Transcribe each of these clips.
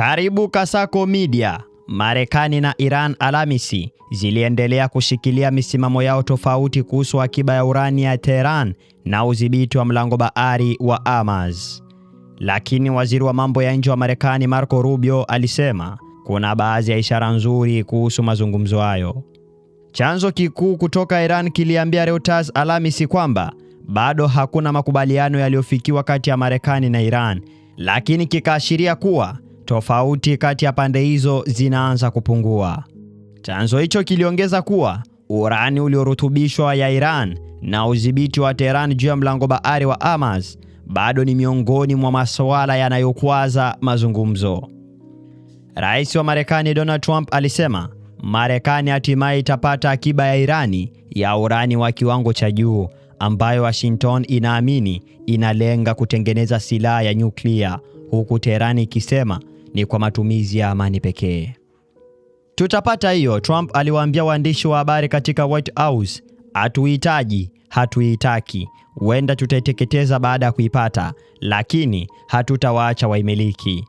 Karibu Kasako Media. Marekani na Iran Alhamisi ziliendelea kushikilia misimamo yao tofauti kuhusu akiba ya urani ya Tehran na udhibiti wa mlango bahari wa Hormuz. Lakini waziri wa mambo ya nje wa Marekani Marco Rubio alisema kuna baadhi ya ishara nzuri kuhusu mazungumzo hayo. Chanzo kikuu kutoka Iran kiliambia Reuters Alhamisi kwamba bado hakuna makubaliano yaliyofikiwa kati ya Marekani na Iran, lakini kikaashiria kuwa tofauti kati ya pande hizo zinaanza kupungua. Chanzo hicho kiliongeza kuwa urani uliorutubishwa ya Iran na udhibiti wa Tehran juu ya mlango bahari wa Hormuz bado ni miongoni mwa masuala yanayokwaza mazungumzo. Rais wa Marekani Donald Trump alisema Marekani hatimaye itapata akiba ya Irani ya urani wa kiwango cha juu ambayo Washington inaamini inalenga kutengeneza silaha ya nyuklia, huku Tehran ikisema ni kwa matumizi ya amani pekee. Tutapata hiyo, Trump aliwaambia waandishi wa habari katika White House. Hatuhitaji, hatuitaki. Huenda tutaiteketeza baada ya kuipata, lakini hatutawaacha waimiliki.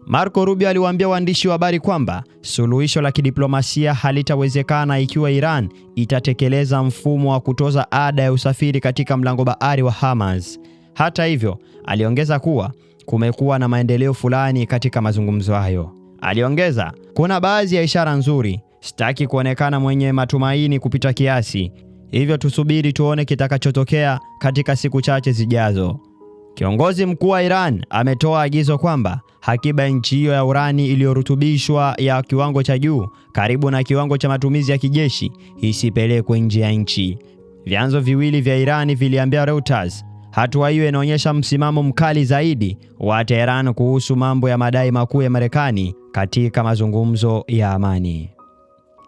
Marco Rubio aliwaambia waandishi wa habari kwamba suluhisho la kidiplomasia halitawezekana ikiwa Iran itatekeleza mfumo wa kutoza ada ya usafiri katika mlango bahari wa Hormuz. Hata hivyo, aliongeza kuwa kumekuwa na maendeleo fulani katika mazungumzo hayo. Aliongeza, kuna baadhi ya ishara nzuri. Sitaki kuonekana mwenye matumaini kupita kiasi, hivyo tusubiri tuone kitakachotokea katika siku chache zijazo. Kiongozi mkuu wa Iran ametoa agizo kwamba akiba ya nchi hiyo ya urani iliyorutubishwa ya kiwango cha juu karibu na kiwango cha matumizi ya kijeshi isipelekwe nje ya nchi. Vyanzo viwili vya Irani viliambia Reuters hatua hiyo inaonyesha msimamo mkali zaidi wa Tehran kuhusu mambo ya madai makuu ya Marekani katika mazungumzo ya amani.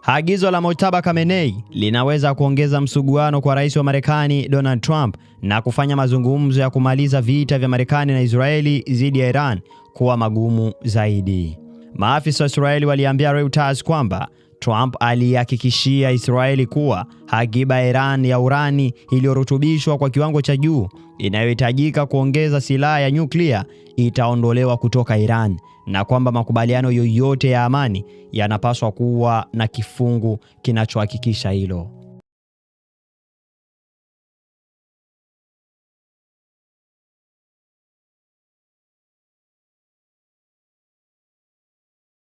Agizo la Mojtaba Khamenei linaweza kuongeza msuguano kwa rais wa Marekani Donald Trump na kufanya mazungumzo ya kumaliza vita vya Marekani na Israeli dhidi ya Iran kuwa magumu zaidi. Maafisa wa Israeli waliambia Reuters kwamba Trump alihakikishia Israeli kuwa akiba ya Iran ya urani iliyorutubishwa kwa kiwango cha juu inayohitajika kuongeza silaha ya nyuklia itaondolewa kutoka Iran, na kwamba makubaliano yoyote ya amani yanapaswa kuwa na kifungu kinachohakikisha hilo.